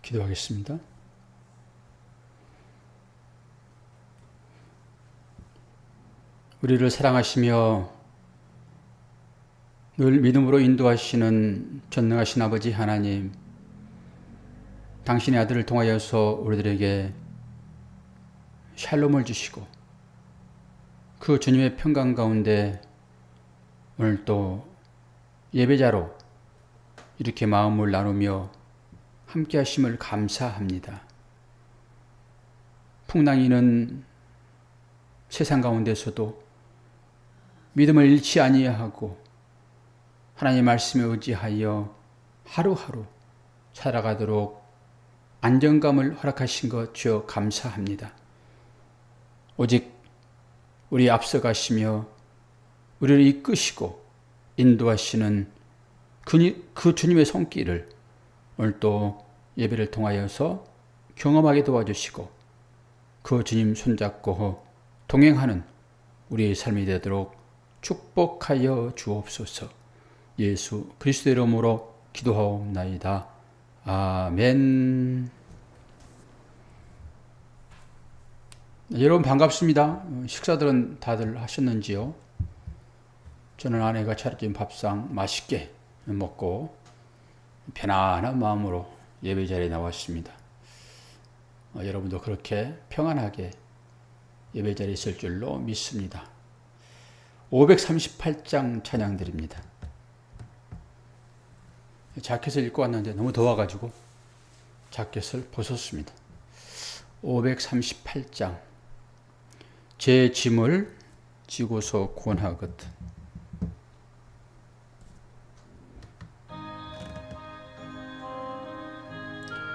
기도하겠습니다. 우리를 사랑하시며 늘 믿음으로 인도하시는 전능하신 아버지 하나님, 당신의 아들을 통하여서 우리들에게 샬롬을 주시고 그 주님의 평강 가운데 오늘 또 예배자로 이렇게 마음을 나누며 함께 하심을 감사합니다. 풍랑이는 세상 가운데서도 믿음을 잃지 아니하고 하나님의 말씀에 의지하여 하루하루 살아가도록 안정감을 허락하신 것 주여 감사합니다. 오직 우리 앞서가시며 우리를 이끄시고 인도하시는 그 주님의 손길을 오늘 또 예배를 통하여서 경험하게 도와주시고 그 주님 손잡고 동행하는 우리의 삶이 되도록 축복하여 주옵소서. 예수 그리스도의 이름으로 기도하옵나이다. 아멘. 여러분 반갑습니다. 식사들은 다들 하셨는지요? 저는 아내가 차려준 밥상 맛있게 먹고 편안한 마음으로 예배 자리에 나왔습니다. 여러분도 그렇게 평안하게 예배 자리에 있을 줄로 믿습니다. 538장 찬양 드립니다. 자켓을 입고 왔는데 너무 더워가지고 자켓을 벗었습니다. 538장 제 짐을 지고서 권하거든.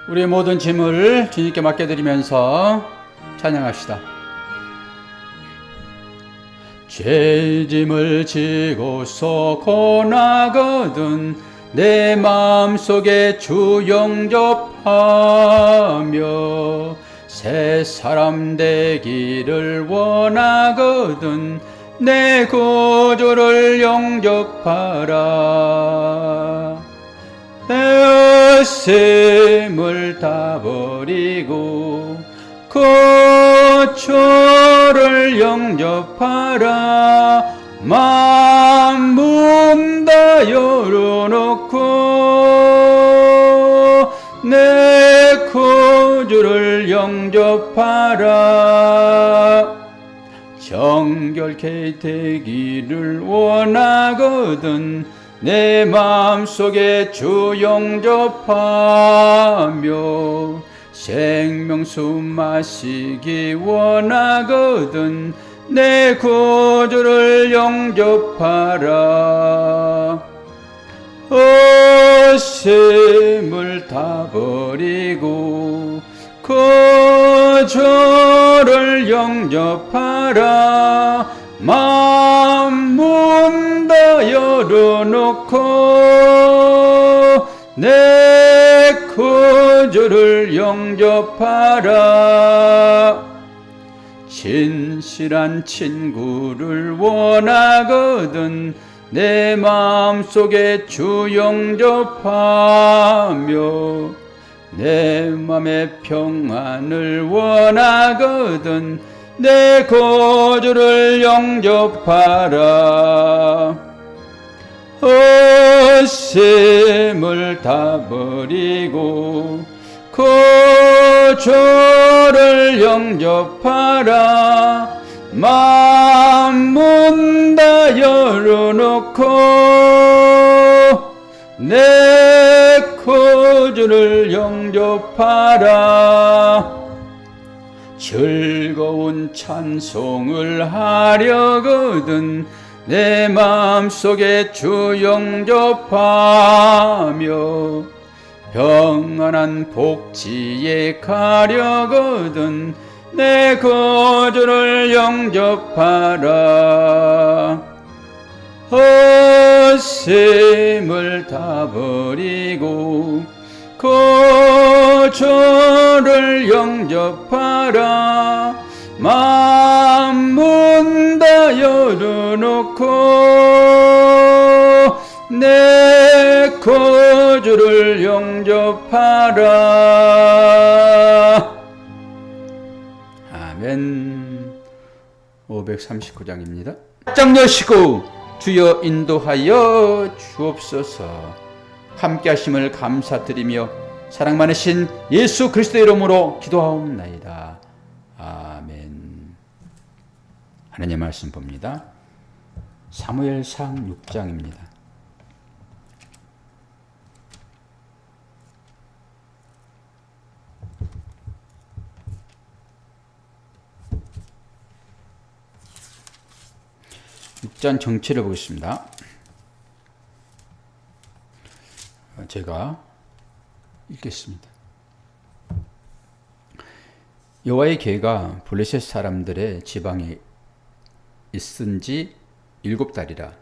우리의 모든 짐을 주님께 맡겨드리면서 찬양합시다. 제 짐을 지고서 권하거든 내 마음속에 주 영접하며 새 사람 되기를 원하거든 내 구주를 영접하라. 내 셈을 다 버리고 거처를 영접하라. 만문 다 열어놓고 내 구주를 영접하라. 정결케 되기를 원하거든 내 마음속에 주 영접하며 생명수 마시기 원하거든 내 구주를 영접하라. 헛셈을 다 버리고 거처를 영접하라. 만문 다 열어놓고 내 구주를 영접하라. 진실한 친구를 원하거든 내 마음속에 주 영접하며 내 맘의 평안을 원하거든 내 구주를 영접하라. 헛셈을 다 버리고 거처를 영접하라. 만문 다 열어놓고 내 구주를 영접하라. 즐거운 찬송을 하려거든 내 마음속에 주 영접하며 평안한 복지에 가려거든 내 구주를 영접하라. 헛셈을 다 버리고 거처를 영접하라. 만문 다 열어놓고 내 구주를 구주를 영접하라. 아멘. 539장입니다. 장 여시고 주여 인도하여 주옵소서. 함께 하심을 감사드리며 사랑 많으신 예수 그리스도 이름으로 기도하옵나이다. 아멘. 하나님의 말씀 봅니다. 사무엘상 6장입니다. 장 정체를 보겠습니다. 제가 읽겠습니다. 여호와의 계가 블레셋 사람들의 지방에 있은 지 7달이라.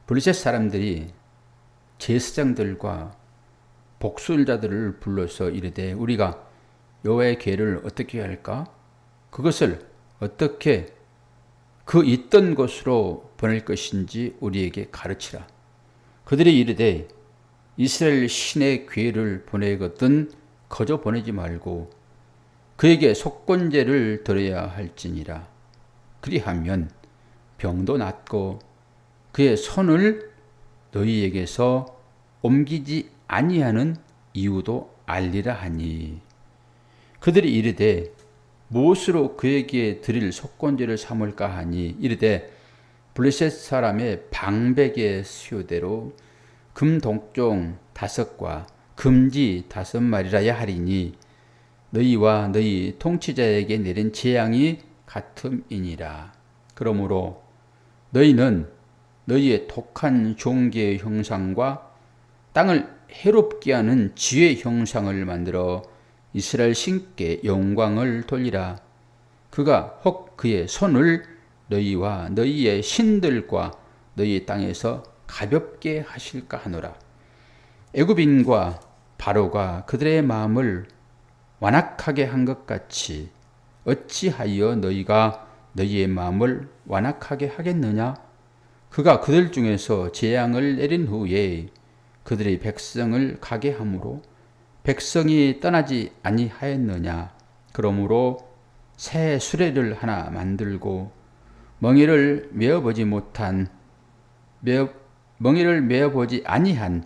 블레셋 사람들이 제사장들과 복술자들을 불러서 이르되 우리가 여호와의 계를 어떻게 할까? 그것을 어떻게 그 있던 곳으로 보낼 것인지 우리에게 가르치라. 그들이 이르되 이스라엘 신의 궤를 보내거든 거저 보내지 말고 그에게 속건제를 드려야 할지니라. 그리하면 병도 낫고 그의 손을 너희에게서 옮기지 아니하는 이유도 알리라 하니 그들이 이르되 무엇으로 그에게 드릴 속건제를 삼을까 하니 이르되 블레셋 사람의 방백의 수요대로 금독종 5과 금지 5마리라야 하리니 너희와 너희 통치자에게 내린 재앙이 같음이니라. 그러므로 너희는 너희의 독한 종기의 형상과 땅을 해롭게 하는 쥐의 형상을 만들어 이스라엘 신께 영광을 돌리라. 그가 혹 그의 손을 너희와 너희의 신들과 너희 땅에서 가볍게 하실까 하노라. 애굽인과 바로가 그들의 마음을 완악하게 한 것 같이 어찌하여 너희가 너희의 마음을 완악하게 하겠느냐? 그가 그들 중에서 재앙을 내린 후에 그들의 백성을 가게 함으로 백성이 떠나지 아니하였느냐? 그러므로 새 수레를 하나 만들고 멍에를 메어보지 아니한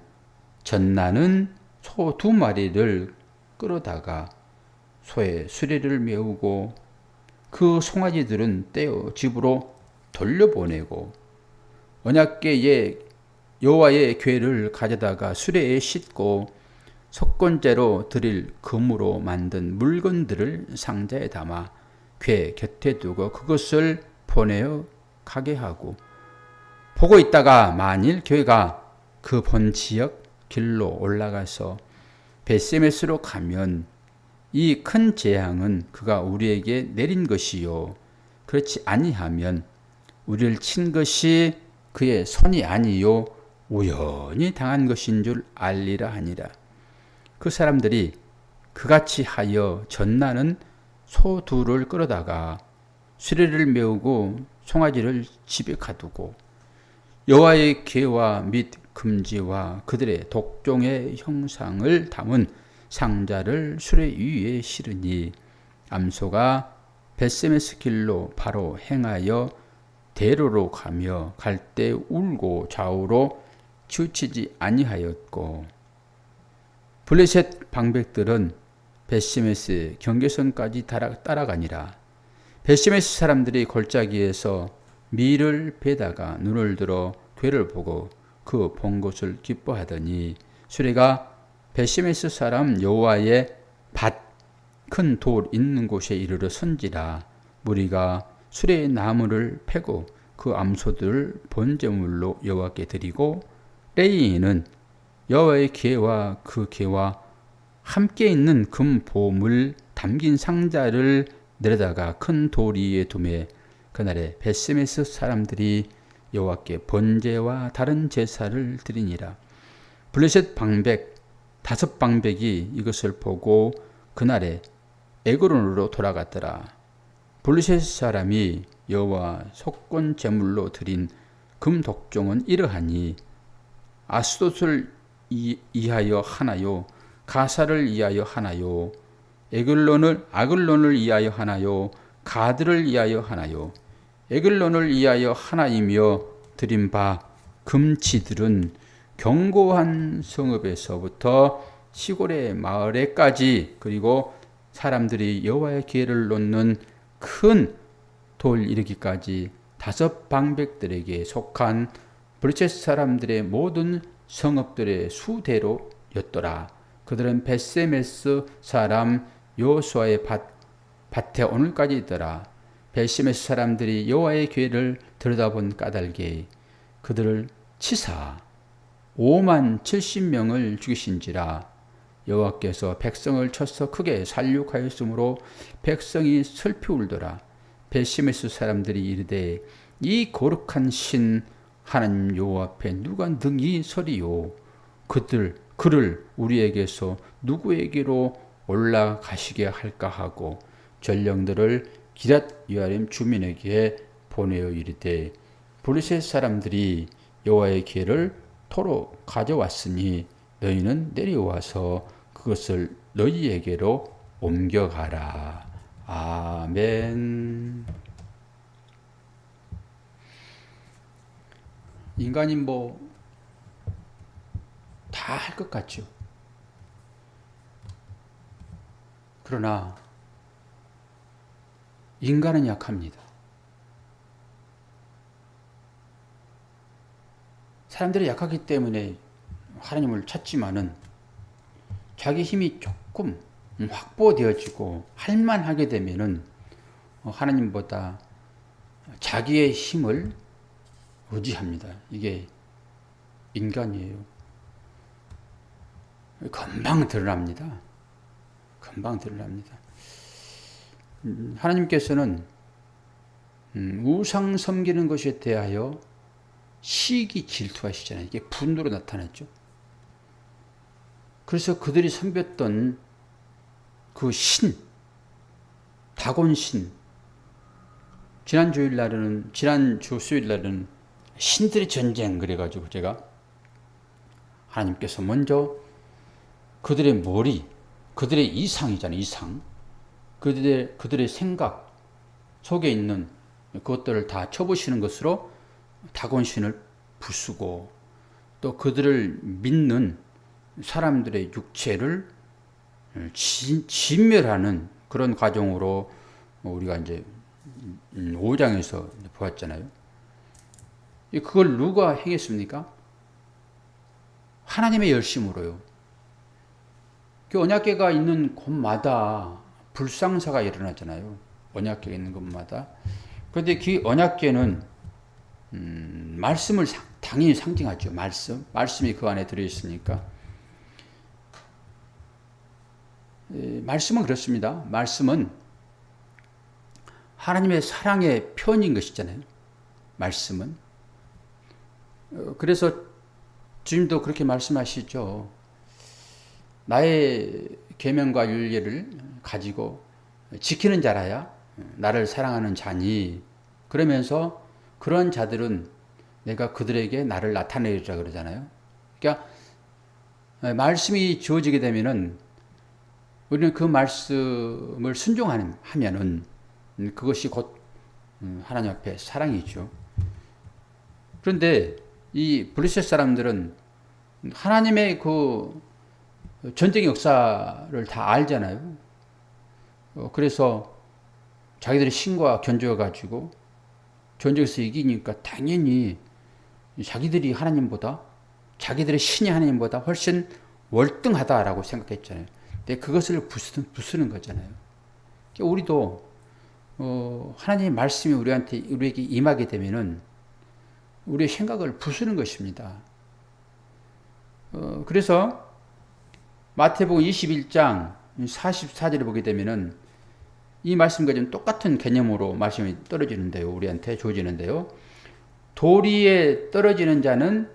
젖나는 소 2마리를 끌어다가 소의 수레를 메우고 그 송아지들은 떼어 집으로 돌려보내고 언약궤에 여호와의 궤를 가져다가 수레에 싣고 속건제로 드릴 금으로 만든 물건들을 상자에 담아 궤 곁에 두고 그것을 보내어 가게 하고 보고 있다가 만일 궤가 그 본 지역 길로 올라가서 벳세메스로 가면 이 큰 재앙은 그가 우리에게 내린 것이요 그렇지 아니하면 우리를 친 것이 그의 손이 아니요 우연히 당한 것인 줄 알리라 하니라. 그 사람들이 그같이 하여 젖나는 소 2를 끌어다가 수레를 메우고 송아지를 집에 가두고 여호와의 궤와 및 금지와 그들의 독종의 형상을 담은 상자를 수레 위에 실으니 암소가 벳세메스 길로 바로 행하여 대로로 가며 갈 때 울고 좌우로 치우치지 아니하였고 블레셋 방백들은 벳세메스 경계선까지 따라가니라. 벳세메스 사람들이 골짜기에서 밀을 베다가 눈을 들어 궤를 보고 그 본 것을 기뻐하더니 수레가 벳세메스 사람 여호와의 밭 큰 돌 있는 곳에 이르러 선지라. 무리가 수레의 나무를 패고 그 암소들을 번제물로 여호와께 드리고 레이인은 여호와의 궤와 그 궤와 함께 있는 금 보물 담긴 상자를 내려다가 큰 돌 위에 두매 그날에 벳세메스 사람들이 여호와께 번제와 다른 제사를 드리니라. 블레셋 방백 5방백이 이것을 보고 그날에 에그론으로 돌아갔더라. 블레셋 사람이 여호와 속건 제물로 드린 금 독종은 이러하니 아스돗을 이하여 하나요? 가사를 이하여 하나요? 아글론을 이하여 하나요? 가드를 이하여 하나요? 에글론을 이하여 하나이며 드린 바 금치들은 견고한 성읍에서부터 시골의 마을에까지, 그리고 사람들이 여호와의 기회를 놓는 큰 돌 이르기까지 5 방백들에게 속한 브르셋 사람들의 모든 성읍들의 수대로였더라. 그들은 벳세메스 사람 여호수아의 밭에 오늘까지 있더라. 벳세메스 사람들이 여호와의 기회를 들여다본 까닭에 그들을 치사 5만 70명을 죽이신지라. 여호와께서 백성을 쳐서 크게 살육하였으므로 백성이 슬피 울더라. 벳세메스 사람들이 이르되 이 거룩한 신 하나님 여호와 앞에 누가 능히 서리요? 그를 우리에게서 누구에게로 올라가시게 할까 하고 전령들을 기랏 여아림 주민에게 보내어 이르되 브르셋 사람들이 여호와의 기회를 토로 가져왔으니 너희는 내려와서 그것을 너희에게로 옮겨가라. 아멘. 인간이 다 할 것 같죠. 그러나 인간은 약합니다. 사람들이 약하기 때문에 하나님을 찾지만은 자기 힘이 조금 확보되어지고 할만하게 되면은 하나님보다 자기의 힘을 의지합니다. 이게 인간이에요. 금방 드러납니다. 금방 드러납니다. 하나님께서는 우상 섬기는 것에 대하여 시기 질투하시잖아요. 이게 분노로 나타났죠. 그래서 그들이 섬겼던 그 신, 다곤신, 지난 주 수요일 날은 신들의 전쟁 그래가지고 제가 하나님께서 먼저 그들의 머리, 그들의 이상이잖아요. 이상. 그들의 생각 속에 있는 그것들을 다 쳐보시는 것으로 다곤신을 부수고 또 그들을 믿는 사람들의 육체를 진멸하는 그런 과정으로 우리가 이제 5장에서 보았잖아요. 그걸 누가 행했습니까? 하나님의 열심으로요. 그 언약궤가 있는 곳마다 불상사가 일어나잖아요. 언약궤가 있는 곳마다. 그런데 그 언약궤는 말씀을 당연히 상징하죠. 말씀이 그 안에 들어있으니까. 말씀은 그렇습니다. 말씀은 하나님의 사랑의 표현인 것이잖아요. 말씀은. 그래서 주님도 그렇게 말씀하시죠. 나의 계명과 윤리를 가지고 지키는 자라야 나를 사랑하는 자니. 그러면서 그런 자들은 내가 그들에게 나를 나타내리라 그러잖아요. 그러니까 말씀이 주어지게 되면은 우리는 그 말씀을 순종하면은 그것이 곧 하나님 앞에 사랑이죠. 그런데 이 브르셋 사람들은 하나님의 그 전쟁의 역사를 다 알잖아요. 그래서 자기들의 신과 견주어가지고 전쟁에서 이기니까 당연히 자기들이 하나님보다, 자기들의 신이 하나님보다 훨씬 월등하다라고 생각했잖아요. 근데 그것을 부수는 거잖아요. 우리도 하나님의 말씀이 우리에게 임하게 되면은 우리의 생각을 부수는 것입니다. 그래서 마태복음 21장 44절을 보게 되면은 이 말씀과 좀 똑같은 개념으로 말씀이 떨어지는데요. 우리한테 주어지는데요. 도리에 떨어지는 자는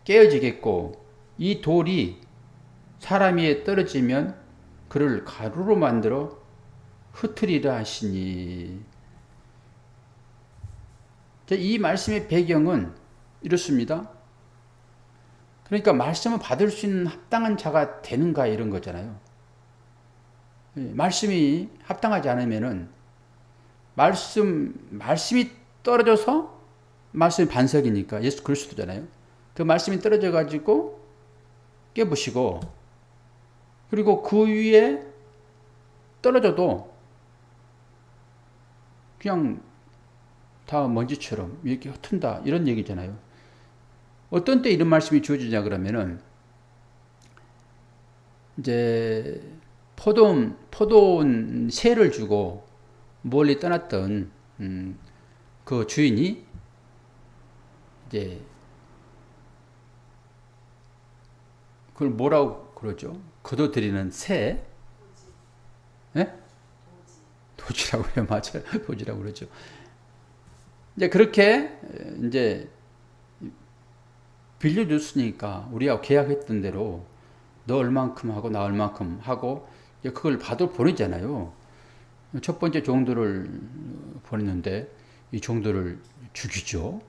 깨어지겠고 이 돌이 사람 위에 떨어지면 그를 가루로 만들어 흩으리라 하시니. 이 말씀의 배경은 이렇습니다. 그러니까 말씀을 받을 수 있는 합당한 자가 되는가 이런 거잖아요. 말씀이 합당하지 않으면은 말씀이 떨어져서 말씀이 반석이니까 예수 그리스도잖아요. 그 말씀이 떨어져 가지고 깨부시고 그리고 그 위에 떨어져도 그냥 다 먼지처럼 이렇게 흩은다 이런 얘기잖아요. 어떤 때 이런 말씀이 주어지냐 그러면은 이제 포도원 새를 주고 멀리 떠났던 그 주인이 이제 그걸 뭐라고 그러죠? 거둬들이는 새? 예? 도지라고 해요. 맞아요. 도지라고 그러죠. 이제 그렇게 이제 빌려줬으니까 우리가 계약했던 대로 너 얼만큼 하고 나 얼만큼 하고 그걸 받아 보내잖아요. 첫 번째 종들을 보냈는데 이 종들을 죽이죠.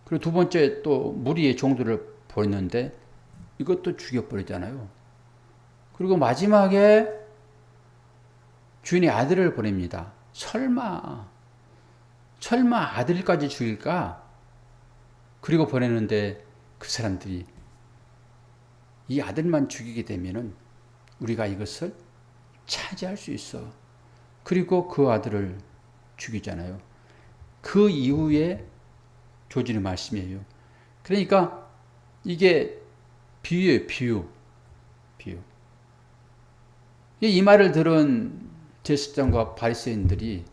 그리고 두 번째 또 무리의 종들을 보냈는데 이것도 죽여버리잖아요. 그리고 마지막에 주인의 아들을 보냅니다. 설마 아들까지 죽일까? 그리고 보내는데 그 사람들이 이 아들만 죽이게 되면은 우리가 이것을 차지할 수 있어. 그리고 그 아들을 죽이잖아요. 그 이후에 조지는 말씀이에요. 그러니까 이게 비유예요. 비유. 이 말을 들은 제사장과 바리새인들이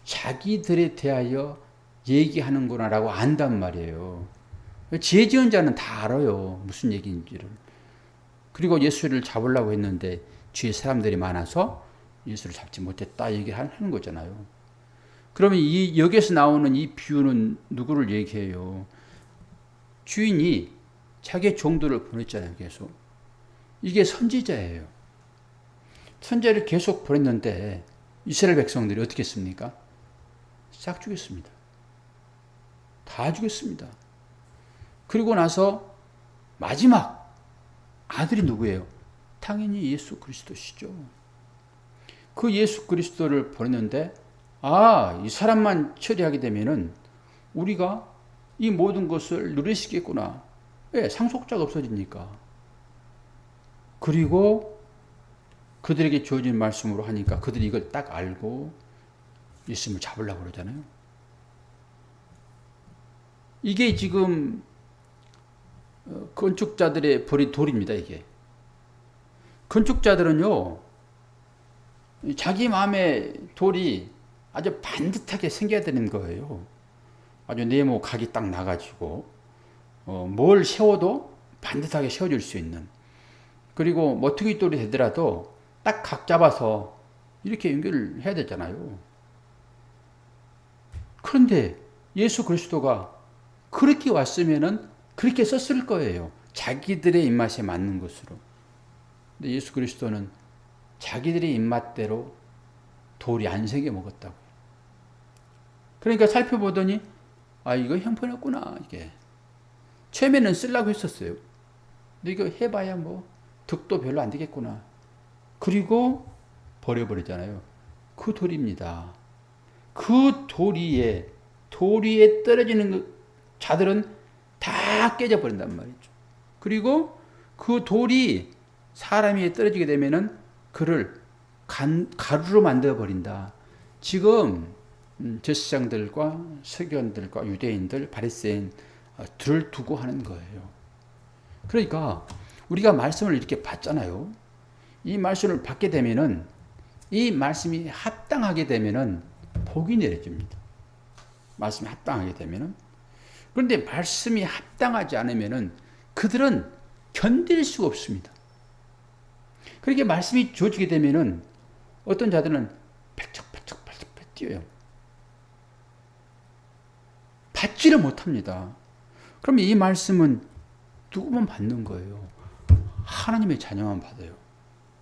자기들에 대하여 얘기하는구나라고 안단 말이에요. 지혜 지은 자는 다 알아요. 무슨 얘기인지를. 그리고 예수를 잡으려고 했는데 주위에 사람들이 많아서 예수를 잡지 못했다 얘기하는 거잖아요. 그러면 여기에서 나오는 이 비유는 누구를 얘기해요? 주인이 자기의 종들을 보냈잖아요. 계속. 이게 선지자예요. 선지자를 계속 보냈는데 이스라엘 백성들이 어떻게 했습니까? 싹 죽였습니다. 다 죽였습니다. 그리고 나서 마지막 아들이 누구예요? 당연히 예수 그리스도시죠. 그 예수 그리스도를 보냈는데 이 사람만 처리하게 되면은 우리가 이 모든 것을 누릴 수 있겠구나. 왜? 상속자가 없어지니까. 그리고 그들에게 주어진 말씀으로 하니까 그들이 이걸 딱 알고 예수님을 잡으려고 그러잖아요. 이게 지금 건축자들의 버린 돌입니다. 이게. 건축자들은요. 자기 마음에 돌이 아주 반듯하게 생겨야 되는 거예요. 아주 네모 각이 딱 나가지고 뭘 세워도 반듯하게 세워줄 수 있는. 그리고 모퉁이 돌이 되더라도 딱 각 잡아서 이렇게 연결을 해야 되잖아요. 그런데 예수 그리스도가 그렇게 왔으면은 그렇게 썼을 거예요. 자기들의 입맛에 맞는 것으로. 근데 예수 그리스도는 자기들의 입맛대로 돌이 안 새겨 먹었다고. 그러니까 살펴보더니 이거 형편없구나 이게. 처음에는 쓰려고 했었어요. 근데 이거 해봐야 뭐 득도 별로 안 되겠구나. 그리고 버려버리잖아요. 그 돌입니다. 그 돌 위에 떨어지는 자들은 다 깨져버린단 말이죠. 그리고 그 돌이 사람 위에 떨어지게 되면은 그를 가루로 만들어버린다. 지금 제사장들과 서기관들과 유대인들, 바리새인 들을 두고 하는 거예요. 그러니까 우리가 말씀을 이렇게 받잖아요. 이 말씀을 받게 되면은 이 말씀이 합당하게 되면은 복이 내려집니다. 말씀이 합당하게 되면은. 그런데 말씀이 합당하지 않으면은 그들은 견딜 수가 없습니다. 그렇게 말씀이 주어지게 되면은 어떤 자들은 펄쩍 뛰어요. 받지를 못합니다. 그럼 이 말씀은 누구만 받는 거예요? 하나님의 자녀만 받아요.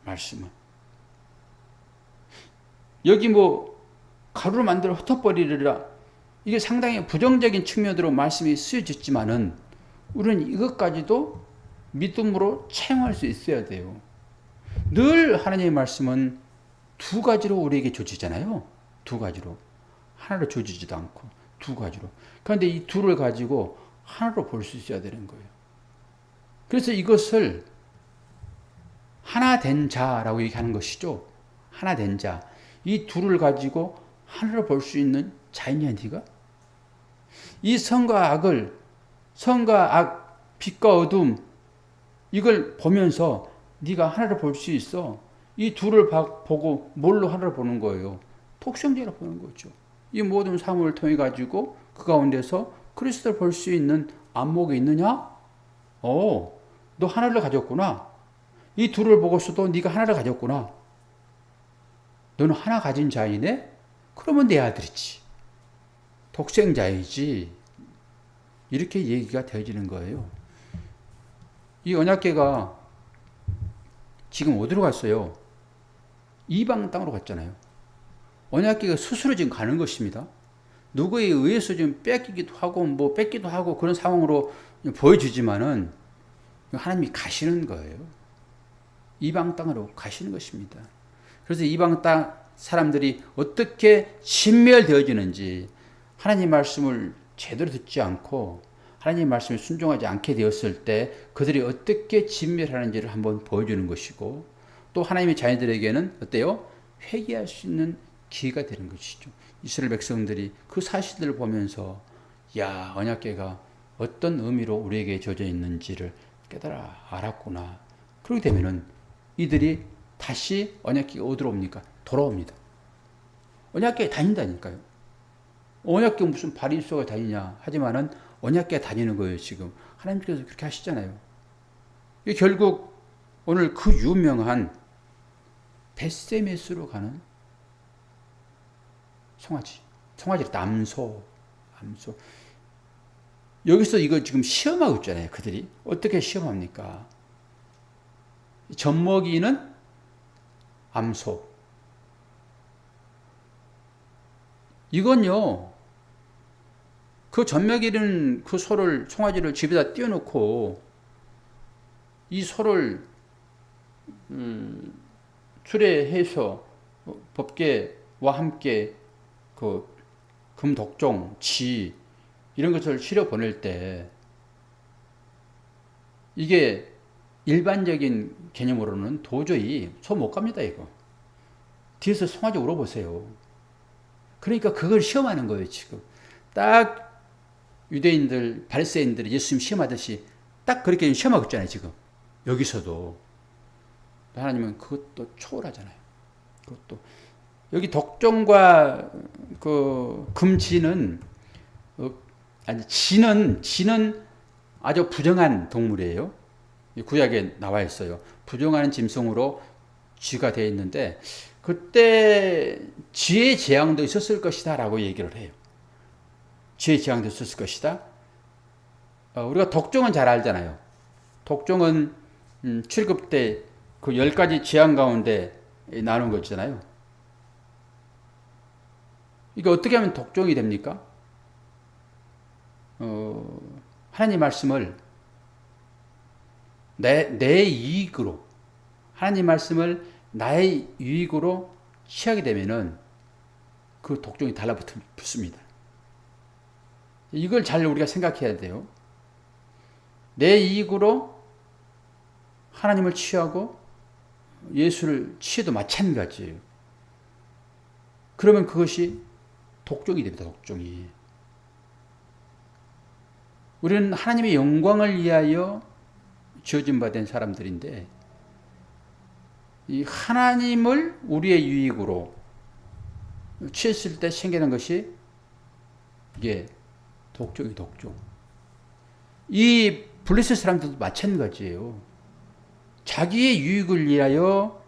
말씀은. 여기 뭐 가루로 만들어 흩어버리리라. 이게 상당히 부정적인 측면으로 말씀이 쓰여졌지만은 우리는 이것까지도 믿음으로 체험할 수 있어야 돼요. 늘 하나님의 말씀은 두 가지로 우리에게 주어지잖아요. 두 가지로. 하나로 주어지지도 않고 두 가지로. 그런데 이 둘을 가지고 하나로 볼 수 있어야 되는 거예요. 그래서 이것을 하나 된 자라고 얘기하는 것이죠. 하나 된 자. 이 둘을 가지고 하나로 볼 수 있는 자이냐 네가? 이 선과 악을, 선과 악, 빛과 어둠, 이걸 보면서 네가 하나를 볼 수 있어. 이 둘을 보고 뭘로 하나를 보는 거예요? 독생자로 보는 거죠. 이 모든 사물을 통해 가지고 그 가운데서 그리스도를 볼 수 있는 안목이 있느냐? 너 하나를 가졌구나. 이 둘을 보고서도 네가 하나를 가졌구나. 너는 하나 가진 자이네? 그러면 내 아들이지. 독생자이지. 이렇게 얘기가 되어지는 거예요. 이 언약궤가 지금 어디로 갔어요? 이방 땅으로 갔잖아요. 언약궤가 스스로 지금 가는 것입니다. 누구에 의해서 지금 뺏기기도 하고 뭐 뺏기도 하고 그런 상황으로 보여주지만은 하나님이 가시는 거예요. 이방 땅으로 가시는 것입니다. 그래서 이방 땅 사람들이 어떻게 진멸되어지는지 하나님 말씀을 제대로 듣지 않고 하나님 말씀에 순종하지 않게 되었을 때 그들이 어떻게 진멸하는지를 한번 보여주는 것이고 또 하나님의 자녀들에게는 어때요? 회개할 수 있는 기회가 되는 것이죠. 이스라엘 백성들이 그 사실들을 보면서 야, 언약궤가 어떤 의미로 우리에게 젖어 있는지를 깨달아 알았구나. 그렇게 되면은 이들이 다시 언약궤가 어디로 옵니까? 돌아옵니다. 언약궤에 다닌다니까요. 언약궤 무슨 바리새가 다니냐 하지만은 언약궤 다니는 거예요. 지금 하나님께서 그렇게 하시잖아요. 이게 결국 오늘 그 유명한 벳세메스로 가는 송아지 남소. 여기서 이거 지금 시험하고 있잖아요. 그들이 어떻게 시험합니까? 젖먹이는 암소. 이건요, 그 젖먹이는 그 소를, 송아지를 집에다 띄워놓고 이 소를 수레해서 법궤와 함께 그 금독종, 지 이런 것을 실어 보낼 때 이게 일반적인 개념으로는 도저히 소 못 갑니다. 이거 뒤에서 송아지 울어보세요. 그러니까 그걸 시험하는 거예요. 지금 딱 유대인들 바리새인들이 예수님 시험하듯이 딱 그렇게 시험하고 있잖아요. 지금 여기서도 하나님은 그것도 초월하잖아요. 그것도 여기 독종과 그 금지는 아니 지는 아주 부정한 동물이에요. 구약에 나와 있어요. 부정한 짐승으로 쥐가 되어 있는데 그때 쥐의 재앙도 있었을 것이다 라고 얘기를 해요. 쥐의 재앙도 있었을 것이다. 우리가 독종은 잘 알잖아요. 독종은 출애굽 때 그 10가지 재앙 가운데 나눈 거 있잖아요. 이게 어떻게 하면 독종이 됩니까? 하나님 말씀을 내 이익으로 하나님 말씀을 나의 유익으로 취하게 되면은 그 독종이 달라붙습니다. 이걸 잘 우리가 생각해야 돼요. 내 이익으로 하나님을 취하고 예수를 취해도 마찬가지예요. 그러면 그것이 독종이 됩니다. 독종이. 우리는 하나님의 영광을 위하여 지어진 바 된 사람들인데 이 하나님을 우리의 유익으로 취했을 때 생기는 것이 이게 독종이 독종. 이 블레셋 사람들도 마찬가지예요. 자기의 유익을 위하여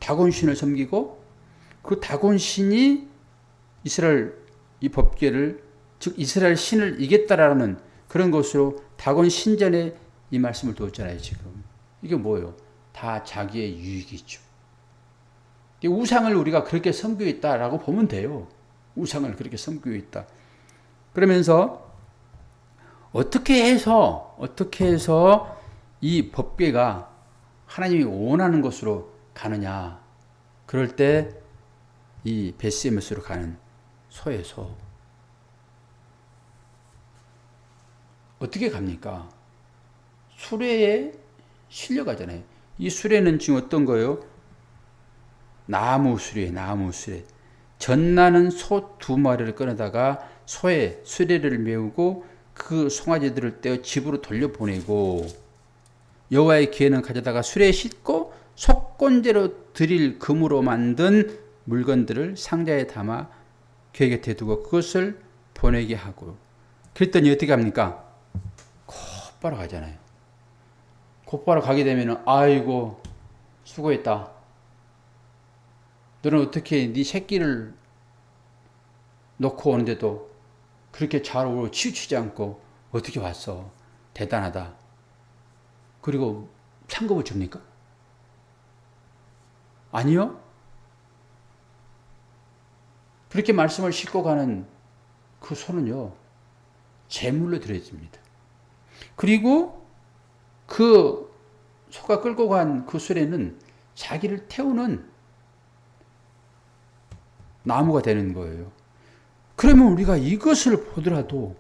다곤신을 섬기고 그 다곤신이 이스라엘 이 법궤를 즉 이스라엘 신을 이겼다라는 그런 것으로 다곤 신전에 이 말씀을 두었잖아요. 지금 이게 뭐예요? 다 자기의 유익이죠. 우상을 우리가 그렇게 섬기고 있다라고 보면 돼요. 우상을 그렇게 섬기고 있다. 그러면서 어떻게 해서 이 법궤가 하나님이 원하는 곳으로 가느냐. 그럴 때 이 베스메스로 가는 소에서 어떻게 갑니까? 수레에 실려가잖아요. 이 수레는 지금 어떤 거예요? 나무 수레. 전나는 소 2마리를 꺼내다가 소에 수레를 메우고 그 송아지들을 떼어 집으로 돌려보내고, 여호와의 기회는 가져다가 수레에 싣고 속건제로 드릴 금으로 만든 물건들을 상자에 담아 그의 곁에 두고 그것을 보내게 하고, 그랬더니 어떻게 합니까? 곧바로 가잖아요. 곧바로 가게 되면 아이고 수고했다. 너는 어떻게 네 새끼를 놓고 오는데도 그렇게 잘 오고 치우치지 않고 어떻게 왔어? 대단하다. 그리고 상급을 줍니까? 아니요. 그렇게 말씀을 싣고 가는 그 소는요, 제물로 드려집니다. 그리고 그 소가 끌고 간 그 수레는 자기를 태우는 나무가 되는 거예요. 그러면 우리가 이것을 보더라도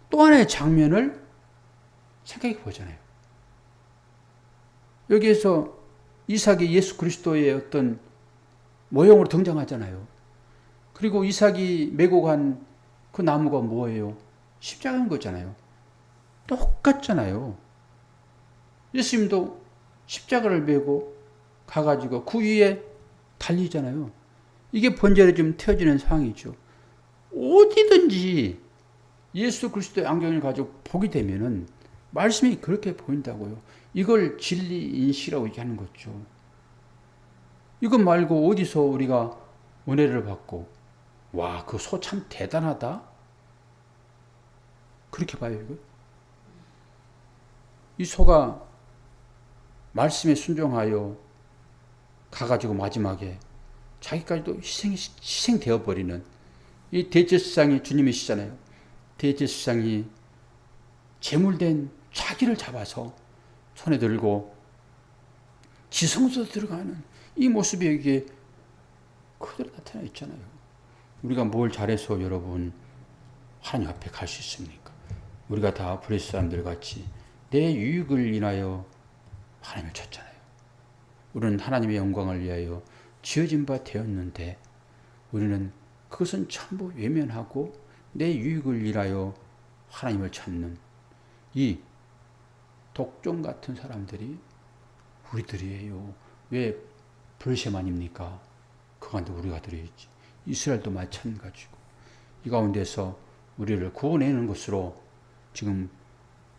또 하나의 장면을 생각해 보잖아요. 여기에서 이삭이 예수 그리스도의 어떤 모형으로 등장하잖아요. 그리고 이삭이 메고 간 그 나무가 뭐예요? 십자가인 거잖아요. 똑같잖아요. 예수님도 십자가를 메고 가가지고 그 위에 달리잖아요. 이게 번제로 좀 태워지는 상황이죠. 어디든지 예수 그리스도의 안경을 가지고 보게 되면은 말씀이 그렇게 보인다고요. 이걸 진리 인식이라고 얘기하는 거죠. 이것 말고 어디서 우리가 은혜를 받고, 와, 그 소 참 대단하다? 그렇게 봐요, 이거. 이 소가 말씀에 순종하여 가가지고 마지막에 자기까지도 희생되어 버리는 이 대제사장이 주님이시잖아요. 대제사장이 제물된 자기를 잡아서 손에 들고 지성소에 들어가는 이 모습이 여기에 그대로 나타나 있잖아요. 우리가 뭘 잘해서 여러분 하나님 앞에 갈 수 있습니까? 우리가 다 브레스 사람들 같이 내 유익을 인하여 하나님을 쳤잖아요. 우리는 하나님의 영광을 위하여 지어진 바 되었는데 우리는 그것은 전부 외면하고 내 유익을 위하여 하나님을 찾는 이 독종 같은 사람들이 우리들이에요. 왜 브레시만입니까? 그 가운데 우리가 들어있지. 이스라엘도 마찬가지고 이 가운데서 우리를 구원해내는 것으로 지금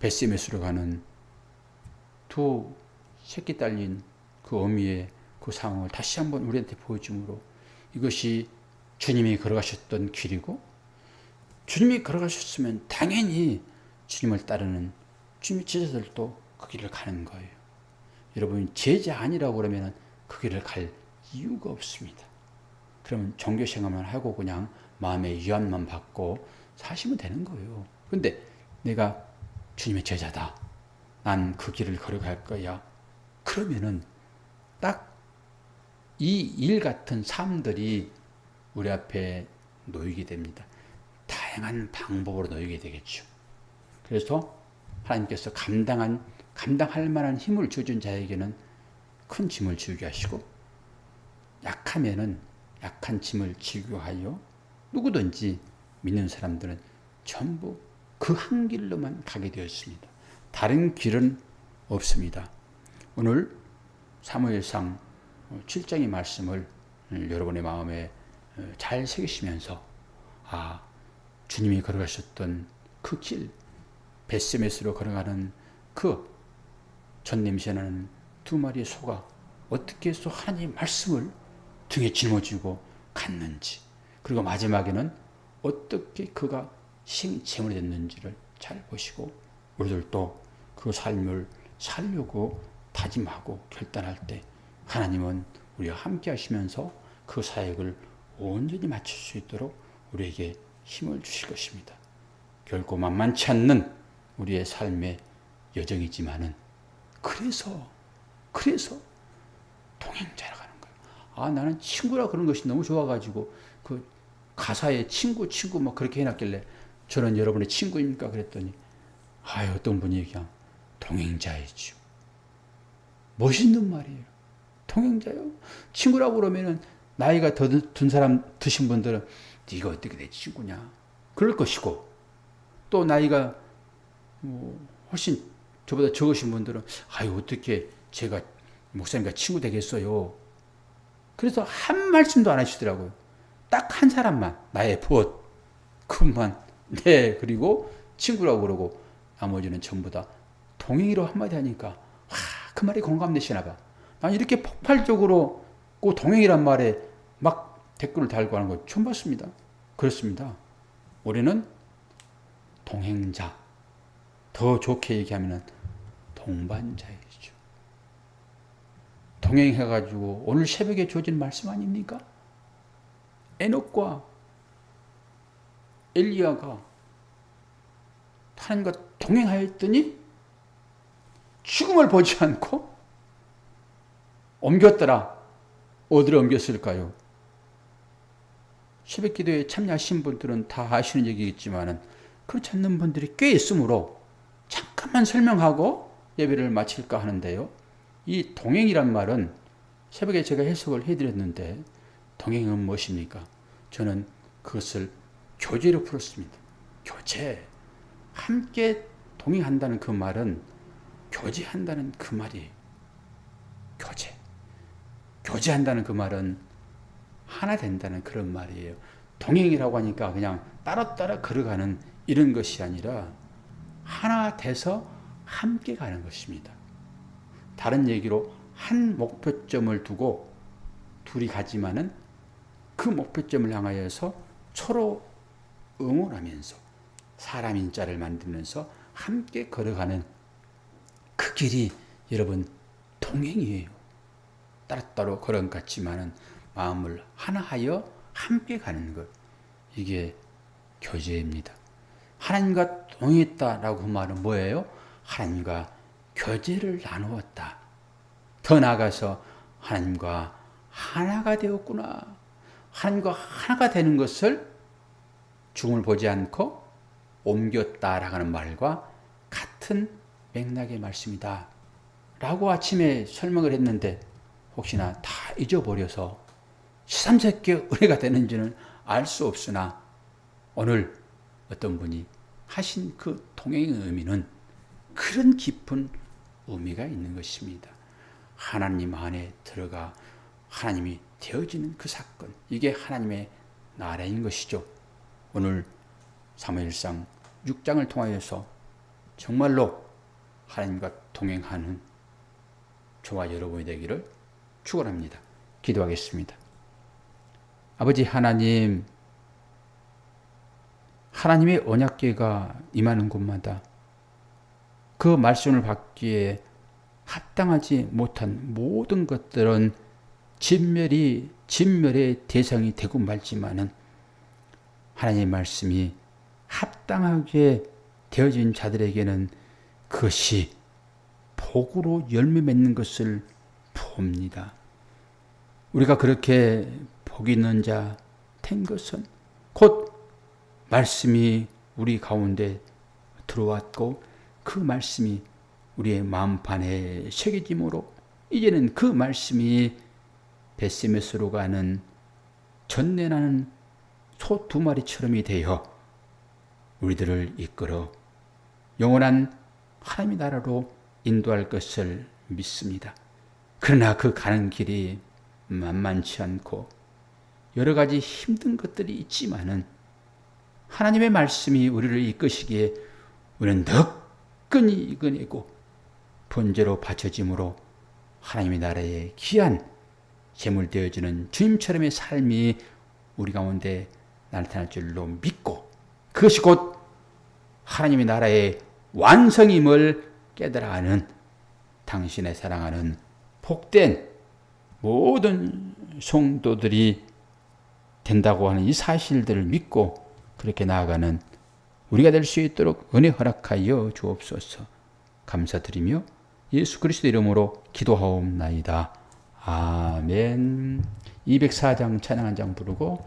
베스메스로 가는 두 새끼 딸린 그 어미의 그 상황을 다시 한번 우리한테 보여줌으로 이것이 주님이 걸어가셨던 길이고, 주님이 걸어가셨으면 당연히 주님을 따르는 주님의 제자들도 그 길을 가는 거예요. 여러분, 제자 아니라고 그러면 그 길을 갈 이유가 없습니다. 그러면 종교생활만 하고 그냥 마음의 위안만 받고 사시면 되는 거예요. 그런데 내가 주님의 제자다, 난 그 길을 걸어갈 거야, 그러면은 딱 이 일 같은 삶들이 우리 앞에 놓이게 됩니다. 다양한 방법으로 놓이게 되겠죠. 그래서 하나님께서 감당할 만한 힘을 주어준 자에게는 큰 짐을 지우게 하시고, 약하면은 약한 짐을 지우게 하여 누구든지 믿는 사람들은 전부 그 한 길로만 가게 되었습니다. 다른 길은 없습니다. 오늘 사무엘상 7장의 말씀을 여러분의 마음에 잘 새기시면서, 주님이 걸어가셨던 그 길, 베스메스로 걸어가는 그 전냄새나는 2마리의 소가 어떻게 해서 하나님의 말씀을 등에 짊어지고 갔는지, 그리고 마지막에는 어떻게 그가 제물이 됐는지를 잘 보시고, 우리들도 그 삶을 살려고 다짐하고 결단할 때 하나님은 우리와 함께 하시면서 그 사역을 온전히 마칠 수 있도록 우리에게 힘을 주실 것입니다. 결코 만만치 않는 우리의 삶의 여정이지만은 그래서 동행자라고 하는 거예요. 아, 나는 친구라 그런 것이 너무 좋아가지고 그 가사에 친구 막 그렇게 해놨길래 저는 여러분의 친구입니까? 그랬더니 어떤 분이 그냥 동행자이죠. 멋있는 말이에요. 동행자요. 친구라고 그러면은 나이가 더 든 사람 드신 분들은 네가 어떻게 내 친구냐 그럴 것이고, 또 나이가 훨씬 저보다 적으신 분들은 어떻게 제가 목사님과 친구 되겠어요. 그래서 한 말씀도 안 하시더라고요. 딱 한 사람만, 나의 부엇 그것만 네 그리고 친구라고 그러고 나머지는 전부 다 동행이로 한마디 하니까 그 말이 공감되시나 봐. 난 이렇게 폭발적으로 그 동행이란 말에 막 댓글을 달고 하는 거 처음 봤습니다. 그렇습니다. 우리는 동행자, 더 좋게 얘기하면 동반자이죠. 동행해가지고 오늘 새벽에 주어진 말씀 아닙니까? 에녹과 엘리야가 하나님과 동행하였더니 죽음을 보지 않고 옮겼더라. 어디로 옮겼을까요? 새벽 기도에 참여하신 분들은 다 아시는 얘기겠지만 그렇지 않는 분들이 꽤 있으므로 잠깐만 설명하고 예배를 마칠까 하는데요. 이 동행이란 말은 새벽에 제가 해석을 해드렸는데 동행은 무엇입니까? 저는 그것을 교제로 풀었습니다. 교제. 함께 동행한다는 그 말은 교제한다는 그 말이에요. 교제. 교제한다는 그 말은 하나 된다는 그런 말이에요. 동행이라고 하니까 그냥 따로따로 걸어가는 이런 것이 아니라 하나 돼서 함께 가는 것입니다. 다른 얘기로 한 목표점을 두고 둘이 가지만은 그 목표점을 향하여서 서로 응원하면서 사람인 자를 만들면서 함께 걸어가는 그 길이 여러분 동행이에요. 따로따로 걸은 것 같지만은 마음을 하나하여 함께 가는 것, 이게 교제입니다. 하나님과 동행했다라고 그 말은 뭐예요? 하나님과 교제를 나누었다. 더 나아가서 하나님과 하나가 되었구나. 하나님과 하나가 되는 것을 죽음을 보지 않고 옮겼다라고 하는 말과 같은 맥락의 말씀이다 라고 아침에 설명을 했는데 혹시나 다 잊어버려서 새삼스럽게 은혜가 되는지는 알 수 없으나 오늘 어떤 분이 하신 그 동행의 의미는 그런 깊은 의미가 있는 것입니다. 하나님 안에 들어가 하나님이 되어지는 그 사건, 이게 하나님의 나라인 것이죠. 오늘 사무엘상 6장을 통하여서 정말로 하나님과 동행하는 저와 여러분이 되기를 축원합니다. 기도하겠습니다. 아버지 하나님, 하나님의 언약궤가 임하는 곳마다 그 말씀을 받기에 합당하지 못한 모든 것들은 진멸의 대상이 되고 말지만은 하나님의 말씀이 합당하게 되어진 자들에게는 그것이 복으로 열매 맺는 것을 봅니다. 우리가 그렇게 복 있는 자 된 것은 곧 말씀이 우리 가운데 들어왔고 그 말씀이 우리의 마음판에 새겨짐으로 이제는 그 말씀이 벳세메스로 가는 전내나는 소 두 마리처럼이 되어 우리들을 이끌어 영원한 하나님의 나라로 인도할 것을 믿습니다. 그러나 그 가는 길이 만만치 않고 여러 가지 힘든 것들이 있지만은 하나님의 말씀이 우리를 이끄시기에 우리는 덕끈이 이겨내고 번제로 바쳐짐으로 하나님의 나라의 귀한 제물 되어지는 주님처럼의 삶이 우리 가운데 나타날 줄로 믿고 그것이 곧 하나님의 나라의 완성임을 깨달아 하는 당신의 사랑하는 복된 모든 성도들이 된다고 하는 이 사실들을 믿고 그렇게 나아가는 우리가 될 수 있도록 은혜 허락하여 주옵소서. 감사드리며 예수 그리스도 이름으로 기도하옵나이다. 아멘. 204장 찬양 한 장 부르고